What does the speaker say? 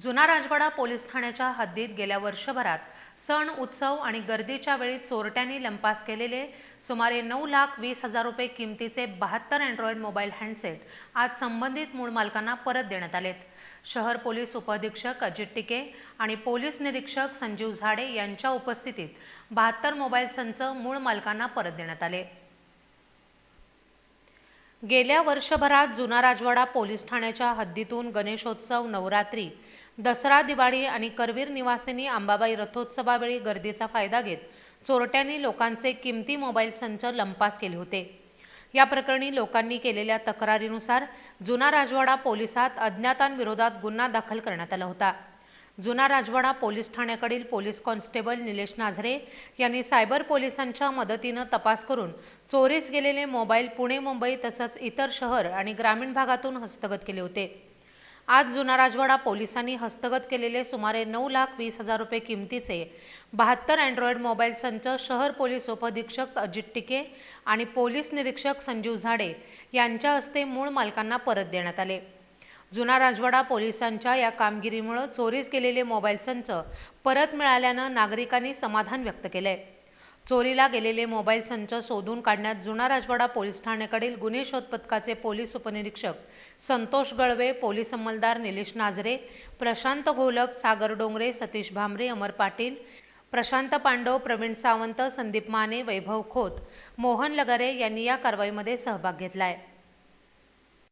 जुना राजवाडा पोलीस ठाण्याच्या हद्दीत गेल्या वर्षभरात सण उत्सव आणि गर्दीच्या वेळी चोरट्यांनी लंपास केलेले सुमारे 9,20,000 रुपये किमतीचे 72 अँड्रॉइड मोबाईल हँडसेट आज संबंधित मूळ मालकांना परत देण्यात आलेत। शहर पोलीस उपअधीक्षक अजित टिके आणि पोलीस निरीक्षक संजीव झाडे यांच्या उपस्थितीत 72 मोबाईल संच मूळ मालकांना परत देण्यात आले। गेल्या वर्षभरात जुना राजवाडा पोलीस ठाण्याच्या हद्दीतून गणेशोत्सव, नवरात्री, दसरा, दिवाळी आणि करवीर निवासिनी अंबाबाई रथोत्सवावेळी गर्दीचा फायदा घेत चोरट्यांनी लोकांचे किमती मोबाईल संच लंपास केले होते। या प्रकरणी लोकांनी केलेल्या तक्रारीनुसार जुना राजवाडा पोलिसात अज्ञातांविरोधात गुन्हा दाखल करण्यात आला होता। जुना राजवाडा police ठाण्याकडील police constable Nilesh Nazare यांनी सायबर पोलिसांच्या मदतीने तपास करून चोरीस गेलेले मोबाईल पुणे, मुंबई तसंच इतर शहर आणि ग्रामीण भागातून हस्तगत केले होते। आज जुना राजवाडा पोलिसांनी हस्तगत केलेले सुमारे 9,20,000 रुपये किमतीचे 72 अँड्रॉइड मोबाईल संच शहर पोलीस उपअधीक्षक अजित टिके आणि पोलीस निरीक्षक संजीव झाडे यांच्या हस्ते मूळ मालकांना परत देण्यात आले। जुना राजवाडा पोलिसांच्या या कामगिरीमुळे चोरीस गेलेले मोबाईल संच परत मिळाल्यानं नागरिकांनी समाधान व्यक्त केले। चोरीला गेलेले मोबाईल संच शोधून काढण्यात जुना राजवाडा पोलीस ठाण्याकडील गुन्हे शोध पथकाचे पोलीस उपनिरीक्षक संतोष गळवे, पोलीस अंमलदार निलेश नाझरे, प्रशांत घोलप, सागर डोंगरे, सतीश भामरे, अमर पाटील, प्रशांत पांडव, प्रवीण सावंत, संदीप माने, वैभव खोत, मोहन लगारे यांनी या कारवाईमध्ये सहभाग घेतलाय।